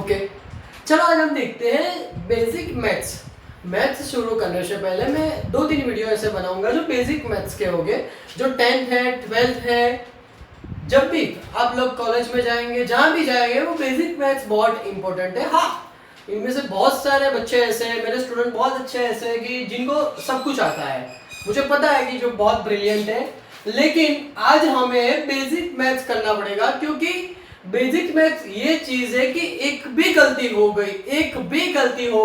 Okay, चलो आज हम देखते हैं बेसिक मैथ्स। मैथ्स शुरू करने से पहले मैं 2-3 वीडियो ऐसे बनाऊंगा जो बेसिक मैथ्स के होंगे, जो 10th है 12th है। जब भी आप लोग कॉलेज में जाएंगे, जहां भी जाएंगे, वो बेसिक मैथ्स बहुत इंपॉर्टेंट है। हाँ, इनमें से बहुत सारे बच्चे ऐसे हैं, मेरे स्टूडेंट बहुत अच्छे ऐसे हैं कि जिनको सब कुछ आता है। मुझे पता है कि जो बहुत ब्रिलियंट है, लेकिन आज हमें बेसिक मैथ्स करना पड़ेगा, क्योंकि बेसिक मैथ्स ये चीज है कि एक भी गलती हो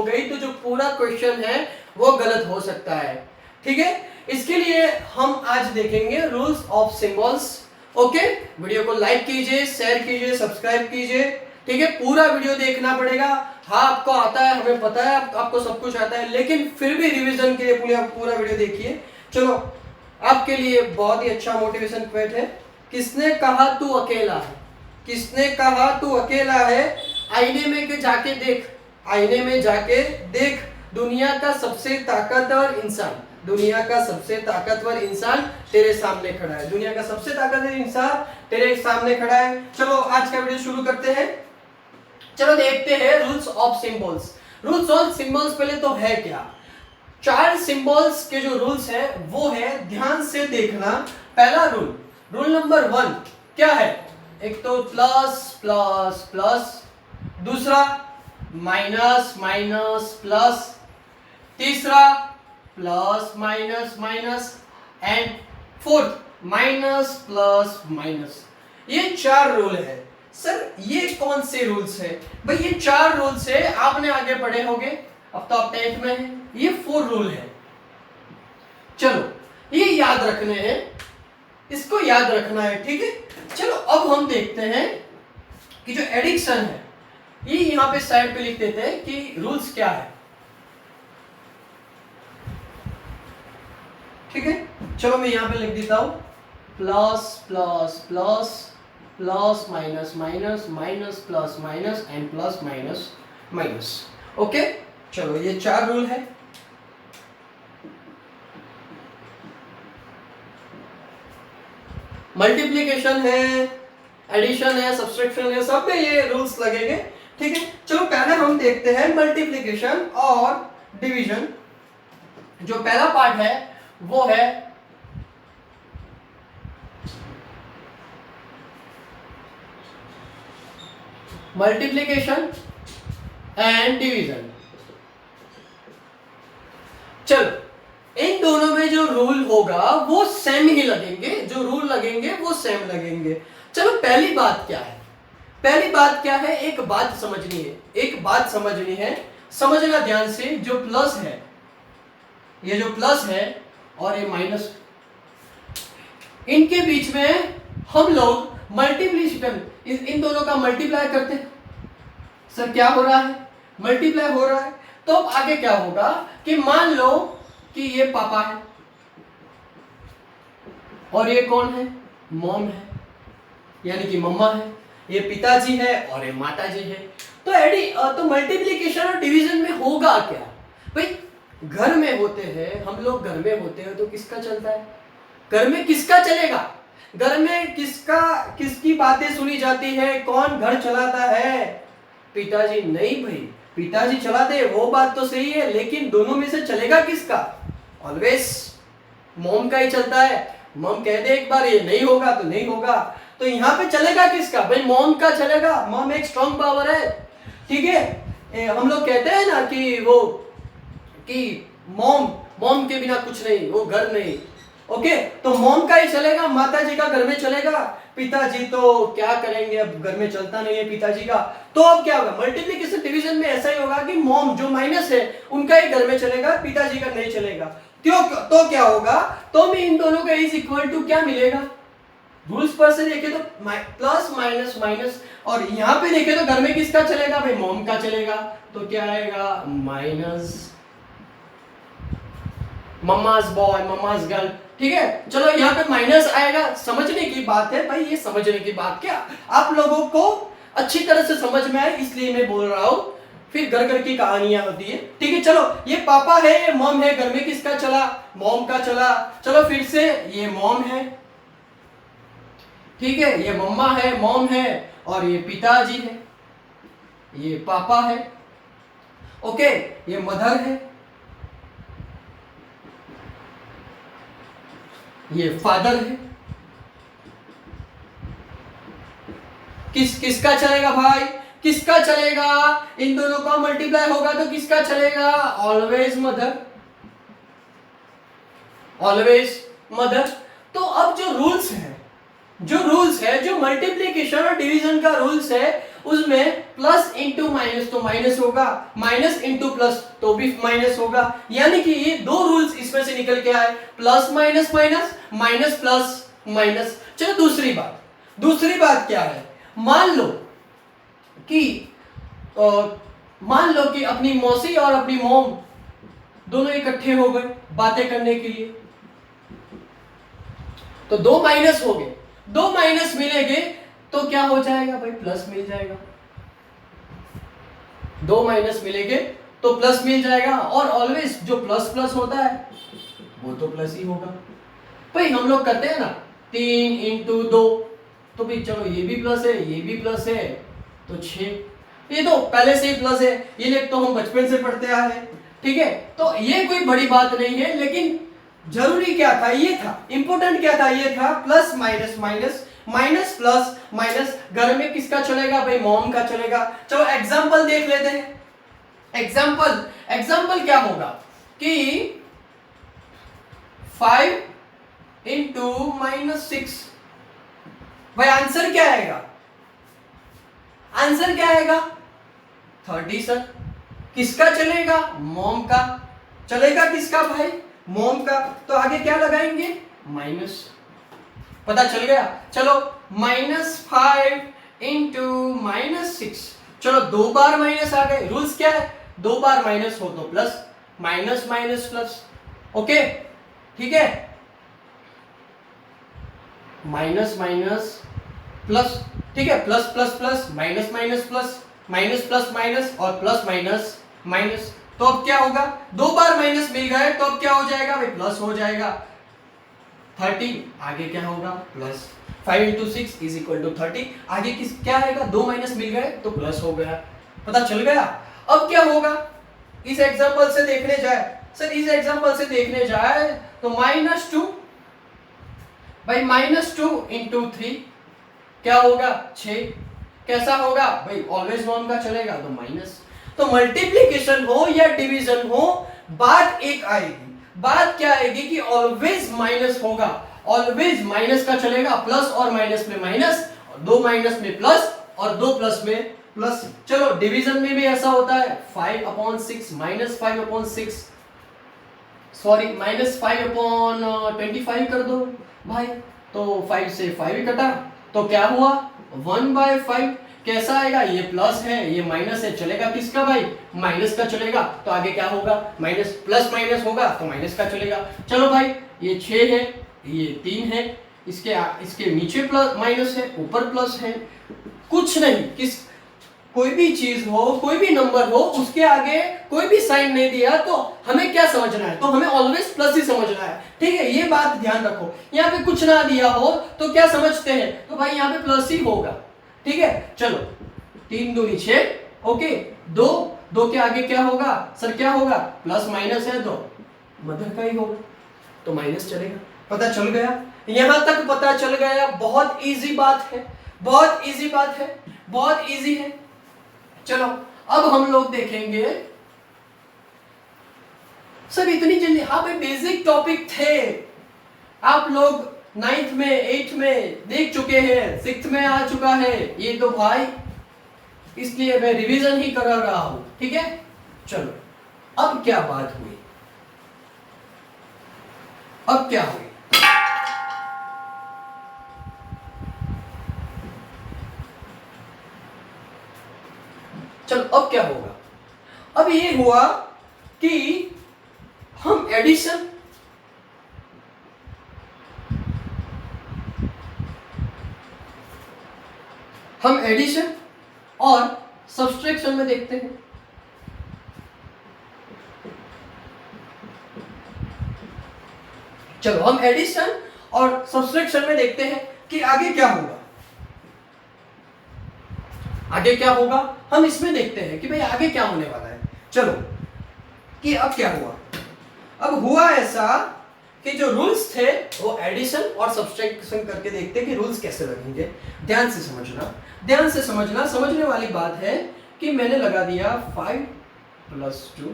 गई तो जो पूरा क्वेश्चन है वो गलत हो सकता है। ठीक है, इसके लिए हम आज देखेंगे rules of symbols. Okay, video को लाइक कीजिए, शेयर कीजिए, सब्सक्राइब कीजिए। ठीक है, पूरा वीडियो देखना पड़ेगा। हाँ, आपको आता है, हमें पता है आपको सब कुछ आता है, लेकिन फिर भी रिवीजन के लिए पूरा वीडियो देखिए। चलो, आपके लिए बहुत ही अच्छा मोटिवेशन क्वेट है। किसने कहा तू अकेला है? किसने कहा तू अकेला है? आईने में जाके देख, आईने में जाके देख, दुनिया का सबसे ताकतवर इंसान, दुनिया का सबसे ताकतवर इंसान तेरे सामने खड़ा है। दुनिया का सबसे ताकतवर इंसान तेरे सामने खड़ा है। चलो आज का वीडियो शुरू करते हैं। चलो देखते हैं rules of symbols. Rules of symbols पहले तो है क्या? 4 सिंबल्स के जो रूल्स है वो है, ध्यान से देखना। पहला रूल नंबर 1 क्या है? एक तो प्लस प्लस प्लस, दूसरा माइनस माइनस प्लस, तीसरा plus minus minus, and fourth minus plus minus. ये 4 रूल है। सर ये कौन से रूल्स है? भाई ये 4 रूल्स है, आपने आगे पढ़े होंगे, अब तो आप 10th में हैं। ये 4 रूल है। चलो ये याद रखने हैं, इसको याद रखना है। ठीक है, चलो अब हम देखते हैं कि जो एडिक्शन है, ये यहां पे साइड पे लिख देते हैं कि रूल्स क्या है। ठीक है, चलो मैं यहां पे लिख देता हूं, plus plus plus, plus minus minus, minus plus minus, and plus minus minus. Okay, चलो ये 4 रूल है। मल्टीप्लिकेशन है, एडिशन है, सब्सट्रैक्शन है, सब में ये रूल्स लगेंगे। ठीक है, चलो पहले हम देखते हैं मल्टीप्लिकेशन और डिवीजन। जो पहला पार्ट है वो है मल्टीप्लिकेशन एंड डिवीजन। चलो इन दोनों में जो रूल होगा वो सेम ही लगेंगे, जो रूल लगेंगे वो सेम लगेंगे। चलो पहली बात क्या है? पहली बात क्या है? एक बात समझनी है, एक बात समझनी है, समझना ध्यान से। जो प्लस है, ये जो प्लस है और ये माइनस, इनके बीच में हम लोग मल्टीप्लिकेशन, इन दोनों का मल्टीप्लाई करते हैं। सर क्या हो रहा है? मल्टीप्लाई हो रहा है। तो अब आगे क्या होगा कि मान लो कि ये पापा है और ये कौन है? मॉम है, यानी कि मम्मा है। ये पिताजी है और ये माताजी है। तो मल्टीप्लिकेशन और डिवीजन में होगा क्या? भाई घर में होते हैं हम लोग, घर में होते हैं तो किसका चलता है? घर में किसका चलेगा? घर में किसकी बातें सुनी जाती है? कौन घर चलाता है? पिताजी नहीं भाई, पिताजी चलाते हैं वो बात तो सही है, लेकिन दोनों में से चलेगा किसका? ऑलवेज मॉम का ही चलता है। मॉम कह दे एक बार ये नहीं होगा तो नहीं होगा, तो यहाँ पे चलेगा किसका? भाई मॉम का चलेगा। मॉम एक स्ट्रॉन्ग पावर है। ठीक है, हम लोग कहते हैं ना कि मॉम के बिना कुछ नहीं, वो घर नहीं। ओके, तो मॉम का ही चलेगा, माताजी का घर में चलेगा। पिताजी तो क्या करेंगे, अब घर में चलता नहीं है पिताजी का। तो अब क्या होगा? मल्टीप्लिकेशन डिवीजन में ऐसा ही होगा कि मॉम जो माइनस है उनका ही घर में चलेगा, पिताजी का नहीं चलेगा। तो क्या होगा? तो में इन दोनों का इज इक्वल टू क्या मिलेगा? रूल्स पर से देखे तो प्लस माइनस माइनस, और यहाँ पे देखे तो घर में किसका चलेगा? भाई मॉम का चलेगा। तो क्या आएगा? Minus mama's boy, mamma's girl. ठीक है, चलो यहाँ पे माइनस आएगा। समझने की बात है भाई, ये समझने की बात, क्या आप लोगों को अच्छी तरह से समझ में आए इसलिए मैं बोल रहा हूं। फिर घर घर की कहानियां होती है। ठीक है, चलो ये पापा है, ये मॉम है, घर में किसका चला? मॉम का चला। चलो फिर से, ये मॉम है, ठीक है, ये मम्मा है, मॉम है, और ये पिताजी है। ये पापा है, ओके, ये मदर है, ये फादर है। किसका चलेगा भाई, किसका चलेगा? इन दोनों का मल्टीप्लाई होगा तो किसका चलेगा? Always mother, always mother. तो अब जो रूल्स है, जो मल्टीप्लीकेशन और डिवीजन का रूल्स है, उसमें प्लस इंटू माइनस तो माइनस होगा, माइनस इंटू प्लस तो भी माइनस होगा। यानी कि ये दो रूल्स इसमें से निकल के आए, plus minus minus, minus plus minus. चलो दूसरी बात क्या है? मान लो कि अपनी मौसी और अपनी मॉम दोनों इकट्ठे हो गए बातें करने के लिए, तो दो माइनस हो गए, दो माइनस मिलेंगे तो क्या हो जाएगा भाई? प्लस मिल जाएगा। दो माइनस मिलेंगे तो प्लस मिल जाएगा, और ऑलवेज जो प्लस प्लस होता है वो तो प्लस ही होगा। भाई हम लोग करते हैं ना 3 इंटू 2, तो भाई चलो ये भी प्लस है, ये भी प्लस है, तो 6, ये तो पहले से ही प्लस है, ये लेख तो हम बचपन से पढ़ते आए हैं, ठीक है। तो ये कोई बड़ी बात नहीं है, लेकिन जरूरी क्या था? ये था, इंपॉर्टेंट क्या था? ये था plus minus minus, minus plus minus. घर में किसका चलेगा भाई? मॉम का चलेगा। चलो एग्जांपल देख लेते हैं। एग्जांपल क्या होगा कि 5 इंटू माइनस 6, भाई आंसर क्या आएगा? आंसर क्या आएगा? 30 सर। किसका चलेगा? मॉम का चलेगा। किसका भाई? मॉम का। तो आगे क्या लगाएंगे? माइनस। पता चल गया। चलो -5 इंटू -6, चलो 2 बार माइनस आ गए। रूल्स क्या है? 2 बार माइनस हो तो plus, minus minus plus, okay, ठीक है। माइनस माइनस प्लस, ठीक है, plus plus plus, minus minus plus, minus plus minus, और प्लस माइनस माइनस। तो अब क्या होगा? 2 बार माइनस मिल गए तो अब क्या हो जाएगा भाई? प्लस हो जाएगा। 30, आगे क्या होगा? Plus. 5 into 6 is equal to 30। आगे क्या आएगा? 2 माइनस मिल गए तो प्लस हो गया। पता चल गया। अब क्या होगा? इस एग्जांपल से देखने जाए, सर इस एग्जांपल से देखने जाए तो -2, भाई -2 इंटू 3 क्या होगा? 6। कैसा होगा भाई? ऑलवेज मॉम का चलेगा तो माइनस। तो मल्टीप्लीकेशन हो या डिवीजन हो, बात एक आएगी। बात क्या आएगी कि ऑलवेज माइनस होगा, ऑलवेज माइनस का चलेगा। प्लस और माइनस में माइनस, 2 माइनस में प्लस और 2 प्लस में प्लस। चलो डिवीजन में भी ऐसा होता है, 5/6 -5/6, सॉरी -5/25 कर दो भाई, तो 5 से 5 कटा तो क्या हुआ? 1/5। कैसा आएगा? ये प्लस है, ये माइनस है, चलेगा किसका भाई? माइनस का चलेगा। तो आगे क्या होगा? माइनस प्लस माइनस होगा तो माइनस का चलेगा। चलो भाई ये 6 है, ये 3 है, इसके नीचे प्लस माइनस है, ऊपर प्लस है। कुछ नहीं, कोई भी चीज हो, कोई भी नंबर हो, उसके आगे कोई भी साइन नहीं दिया तो हमें क्या समझना है? तो हमें ऑलवेज प्लस ही समझना है, ठीक है। ये बात ध्यान रखो। यहाँ पे कुछ ना दिया हो तो क्या समझते हैं? तो भाई यहाँ पे प्लस ही होगा, ठीक है। चलो 3 दूनी 6, ओके। 2 के आगे क्या होगा? सर क्या होगा? प्लस माइनस है तो मदर का ही होगा, तो माइनस चलेगा। पता चल गया? यहां तक पता चल गया। बहुत इजी बात है, बहुत इजी बात है, बहुत इजी है। चलो अब हम लोग देखेंगे, सर इतनी जल्दी? हाँ भाई बेसिक टॉपिक थे, आप लोग 9th में 8th में देख चुके हैं, 6th में आ चुका है ये तो भाई, इसलिए मैं रिवीजन ही करा रहा हूं, ठीक है। चलो अब क्या बात हुई? अब क्या हुई? चलो अब क्या होगा? अब ये हुआ कि हम एडिशन और सब्सट्रैक्शन में देखते हैं। चलो हम एडिशन और सब्सट्रैक्शन में देखते हैं कि आगे क्या होगा। आगे क्या होगा हम इसमें देखते हैं कि भाई आगे क्या होने वाला है। चलो कि अब क्या हुआ। अब हुआ ऐसा कि जो रूल्स थे वो एडिशन और सब्सट्रैक्शन करके देखते हैं कि रूल्स कैसे लगेंगे। ध्यान से समझना, ध्यान से समझना, समझने वाली बात है कि मैंने लगा दिया 5 + 2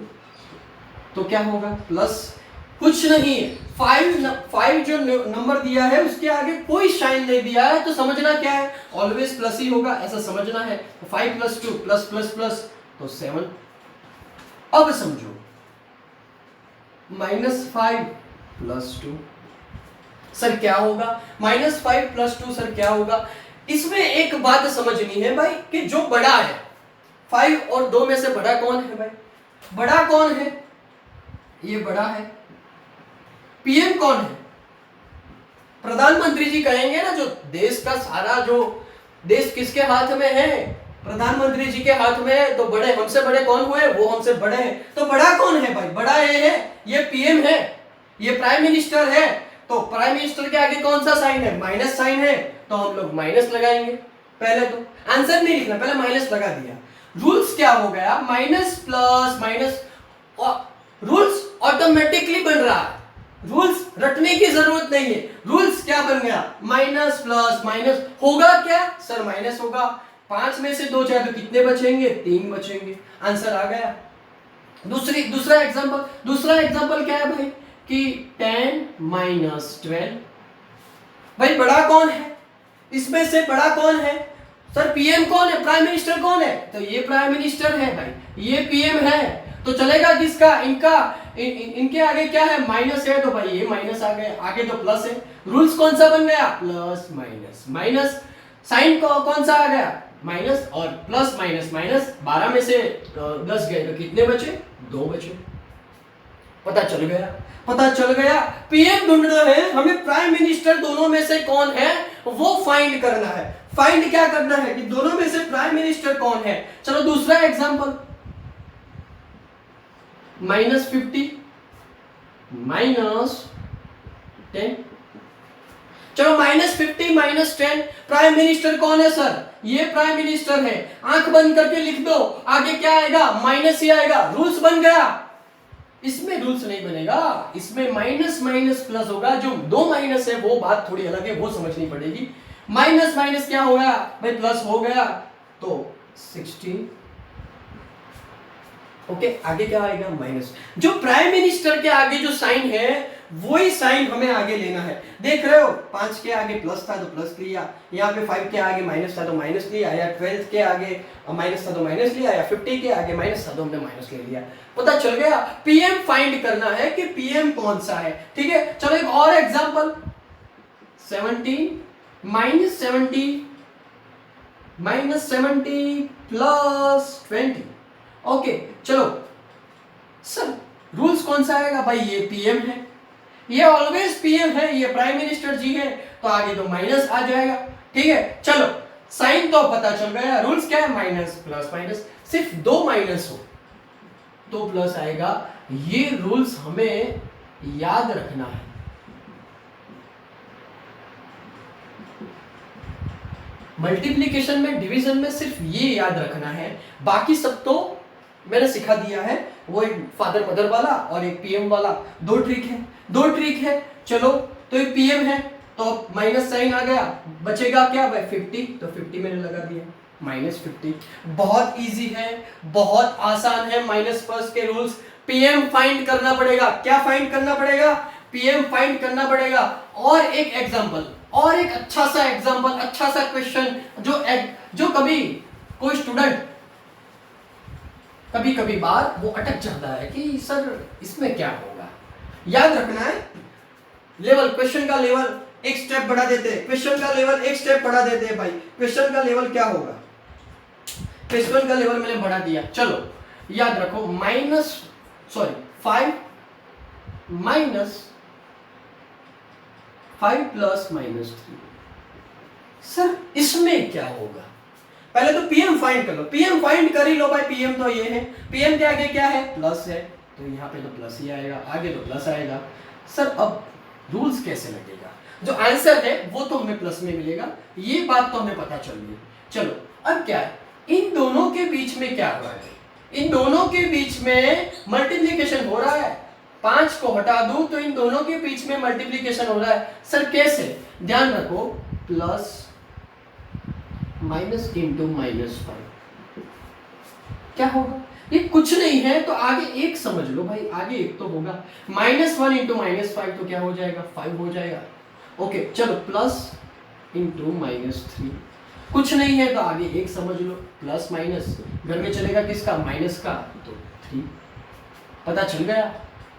तो क्या होगा प्लस कुछ नहीं है, 5 जो नंबर दिया है उसके आगे कोई साइन नहीं दिया है तो समझना क्या है ऑलवेज प्लस ही होगा ऐसा समझना है। तो 5 + 2 प्लस प्लस प्लस तो 7। अब समझो -5 + 2 सर क्या होगा, -5 + 2 सर क्या होगा। इसमें एक बात समझनी है भाई कि जो बड़ा है 5 और 2 में से बड़ा कौन है भाई, बड़ा कौन है, ये बड़ा है। पीएम कौन है, प्रधानमंत्री जी कहेंगे ना, जो देश का सारा जो देश किसके हाथ में है, प्रधानमंत्री जी के हाथ में है। तो बड़े हमसे बड़े कौन हुए, वो हमसे बड़े हैं। तो बड़ा कौन है भाई, बड़ा ये है, ये पीएम है, ये प्राइम मिनिस्टर है। तो प्राइम मिनिस्टर के आगे कौन सा साइन है, माइनस साइन है, तो हम लोग माइनस लगाएंगे। पहले तो आंसर नहीं लिखना, पहले माइनस लगा दिया। रूल्स क्या हो गया, minus plus minus, rules automatically बन रहा है, रूल्स रटने की जरूरत नहीं है। रूल्स क्या बन गया, माइनस प्लस माइनस होगा क्या सर, माइनस होगा। 5 में से 2 जाए तो कितने बचेंगे, 3 बचेंगे, आंसर आ गया। दूसरा एग्जांपल क्या है भाई कि 10 - 12। भाई बड़ा कौन है, इसमें से बड़ा कौन है सर, पीएम कौन है, प्राइम मिनिस्टर कौन है, तो ये प्राइम मिनिस्टर है भाई, ये पीएम है। तो चलेगा किसका, इनके आगे क्या है, माइनस है, तो भाई ये माइनस आ गए, आगे तो प्लस है। रूल्स कौन सा बन गया, प्लस माइनस माइनस, साइन कौन सा आ गया, माइनस, और प्लस माइनस माइनस, 12 में से 10 गए तो कितने बचे, 2 बचे। पता चल गया। पीएम ढूंढना है हमें, प्राइम मिनिस्टर दोनों में से कौन है वो फाइंड करना है। फाइंड क्या करना है कि दोनों में से प्राइम मिनिस्टर कौन है। चलो दूसरा एग्जांपल, -50 -10। चलो -50 -10, प्राइम मिनिस्टर कौन है सर, ये प्राइम मिनिस्टर है। आंख बंद करके लिख दो, आगे क्या आएगा, माइनस ही आएगा, रूल्स बन गया। इसमें रूल्स नहीं बनेगा, इसमें माइनस माइनस प्लस होगा। जो 2 माइनस है वो बात थोड़ी अलग है, वो समझनी पड़ेगी। माइनस माइनस क्या हो गया भाई, प्लस हो गया, तो 16। ओके, आगे क्या आएगा, माइनस। जो प्राइम मिनिस्टर के आगे जो साइन है वही साइन हमें आगे लेना है। देख रहे हो, 5 के आगे प्लस था तो प्लस लिया, यहाँ पे 5 के आगे माइनस था तो माइनस लिया, या 12 के आगे माइनस था तो माइनस लिया, या 50 के आगे माइनस था तो हमने माइनस ले लिया। पता चल गया। पीएम फाइंड करना है कि पीएम कौन सा है। ठीक है, चलो एक और एग्जांपल, 17 -70 +20। ओके चलो सर, रूल्स कौन सा आएगा भाई, ये पीएम है, ये ऑलवेज पीएम है, ये प्राइम मिनिस्टर जी है, तो आगे तो माइनस आ जाएगा। ठीक है, चलो साइन तो पता चल गया, रूल्स क्या है, माइनस प्लस माइनस। सिर्फ 2 माइनस हो तो प्लस आएगा, ये रूल्स हमें याद रखना है। मल्टीप्लिकेशन में, डिवीजन में सिर्फ ये याद रखना है, बाकी सब तो मैंने सिखा दिया है। वो एक फादर मदर वाला और एक पीएम वाला, 2 ट्रिक है। चलो तो एक पीएम है तो माइनस साइन आ गया, बचेगा क्या भाई, 50, तो 50 मैंने लगा दिया, -50। बहुत इजी है, बहुत आसान है। माइनस प्लस के रूल्स, पीएम फाइंड करना पड़ेगा। क्या फाइंड करना पड़ेगा, पीएम फाइंड करना पड़ेगा। और एक एग्जांपल, और एक अच्छा सा एग्जांपल, अच्छा सा क्वेश्चन, जो कभी कोई स्टूडेंट कभी बार वो अटक जाता है कि सर इसमें क्या होगा। याद रखना है, लेवल, क्वेश्चन का लेवल एक स्टेप बढ़ा देते हैं, क्वेश्चन का लेवल एक स्टेप बढ़ा देते हैं भाई। क्वेश्चन का लेवल क्या होगा, क्वेश्चन का लेवल मैंने बढ़ा दिया। चलो याद रखो, 5 + -3। सर इसमें क्या होगा, पहले तो पीएम फाइंड कर लो। पीएम फाइंड कर ही लो भाई, पीएम तो ये है, पीएम के आगे क्या है, प्लस है, तो यहाँ पे तो प्लस ही आएगा, आगे तो प्लस आएगा। सर अब रूल्स कैसे लगेगा, जो आंसर है वो तो हमें प्लस में मिलेगा, ये बात तो हमें पता चल गई। चलो अब क्या है, इन दोनों के बीच में क्या हो रहा है? इन दोनों के बीच में मल्टीप्लिकेशन हो रहा है। 5 को हटा दूं तो इन दोनों के बीच में मल्टीप्लिकेशन हो रहा है। सर कैसे? ध्यान रखो, प्लस माइनस इंटू -5 क्या होगा? ये कुछ नहीं है तो आगे एक समझ लो भाई, आगे एक तो होगा। -1 इंटू -5 तो क्या हो जाएगा? 5 हो जाएगा। ओके चलो, प्लस इंटू -3 कुछ नहीं है तो आगे एक समझ लो, प्लस माइनस घर में चलेगा किसका? माइनस का, तो 3। पता चल गया?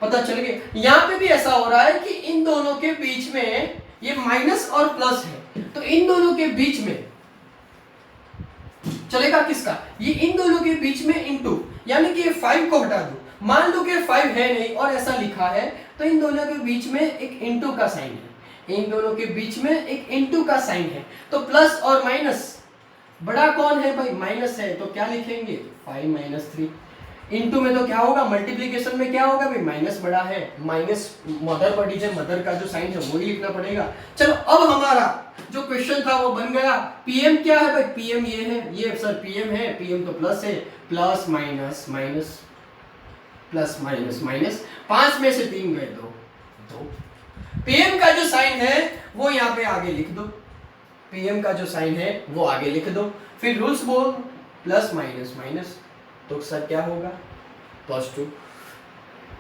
पता चल गया। यहाँ पे भी ऐसा हो रहा है कि इन दोनों के बीच में ये माइनस और प्लस है, तो इन दोनों के बीच में चलेगा किसका? ये इन दोनों के बीच में इंटू, यानी कि 5 को हटा दो, मान लो कि 5 है नहीं और ऐसा लिखा है, तो इन दोनों के बीच में एक इंटू का साइन है। इन दोनों के बीच में एक इंटू का साइन है, तो प्लस और माइनस, बड़ा कौन है भाई? माइनस है, तो क्या लिखेंगे? 5 - 3। इंटू में तो क्या होगा? मल्टीप्लिकेशन में क्या होगा भाई? माइनस बड़ा है, माइनस मदर बड़ी है, मदर का जो साइन है वो ही लिखना पड़ेगा। चलो अब हमारा जो क्वेश्चन था वो बन गया। पीएम क्या है भाई? पीएम ये है, ये सर पीएम है, पीएम तो प्लस है, plus minus minus plus minus minus, 5 में से 3 गए, 2। पीएम का जो साइन है वो यहाँ पे आगे लिख दो, पीएम का जो साइन है वो आगे लिख दो, फिर रूल्स बोल, प्लस माइनस माइनस, तो सर क्या होगा? +2।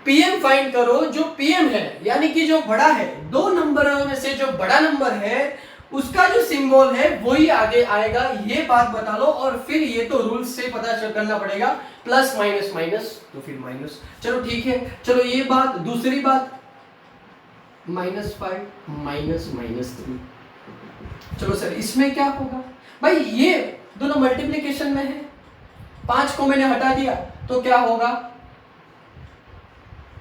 पीएम फाइंड करो, जो पीएम है यानी कि जो बड़ा है, दो नंबरों में से जो बड़ा नंबर है उसका जो सिंबल है वही आगे आएगा, ये बात बता लो। और फिर ये तो रूल्स से पता करना पड़ेगा, प्लस माइनस माइनस तो फिर माइनस। चलो ठीक है, चलो ये बात। दूसरी बात, -5 -3। चलो सर इसमें क्या होगा भाई? ये दोनों मल्टीप्लिकेशन में है, 5 को मैंने हटा दिया तो क्या होगा?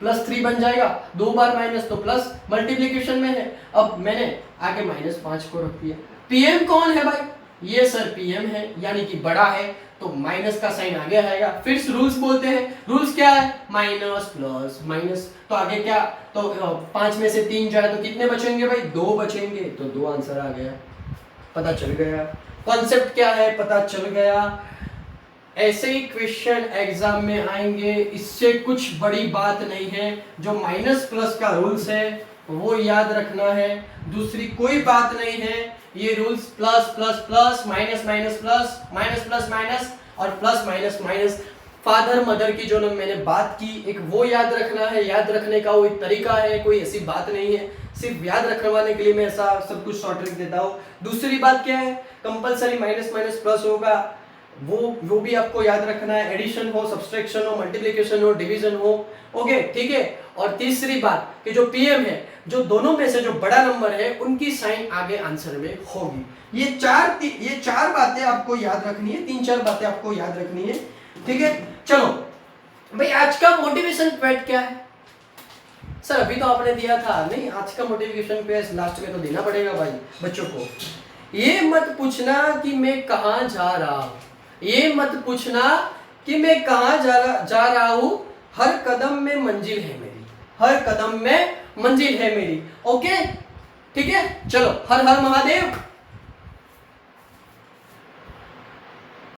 +3 बन जाएगा, 2 बार माइनस तो प्लस, मल्टीप्लिकेशन में है। अब मैंने आगे -5 को रख दिया। पीएम कौन है भाई? ये सर पीएम है, यानी कि बड़ा है, तो माइनस का साइन आगे आएगा। फिर रूल्स बोलते हैं, रूल्स क्या है? माइनस प्लस माइनस, तो आगे क्या? तो 5 में से 3 जाए तो कितने बचेंगे भाई? 2 बचेंगे, तो 2 आंसर आ गया। पता चल गया कॉन्सेप्ट क्या है, पता चल गया। ऐसे ही क्वेश्चन एग्जाम में आएंगे, इससे कुछ बड़ी बात नहीं है। जो माइनस प्लस का रूल्स है वो याद रखना है, दूसरी कोई बात नहीं है। ये rules plus plus plus, minus minus plus, minus plus minus और plus minus minus, father mother की जो मैंने बात की एक वो याद रखना है। याद रखने का वो एक तरीका है, कोई ऐसी बात नहीं है, सिर्फ याद रखवाने के लिए मैं ऐसा सब कुछ शॉर्ट ट्रिक देता हूँ। दूसरी बात क्या है? कंपलसरी माइनस माइनस प्लस होगा, वो भी आपको याद रखना है। एडिशन हो, सब्सट्रैक्शन हो, मल्टीप्लिकेशन हो, डिवीजन हो, ओके ठीक है। और तीसरी बात कि जो पीएम है, जो दोनों में से जो बड़ा नंबर है उनकी साइन आगे आंसर में होगी। ये चार बातें आपको याद रखनी है, 3-4 बातें आपको याद रखनी है, ठीक है। चलो भाई, आज का मोटिवेशन क्वेट क्या है? सर अभी तो आपने दिया था, नहीं आज का मोटिवेशन क्वेट लास्ट में तो देना पड़ेगा भाई बच्चों को। ये मत पूछना कि मैं कहाँ जा रहा हूँ, ये मत पूछना कि मैं कहाँ जा रहा हूँ, हर कदम में मंजिल है मेरी, हर कदम में मंजिल है मेरी, ओके ठीक है। चलो, हर हर महादेव।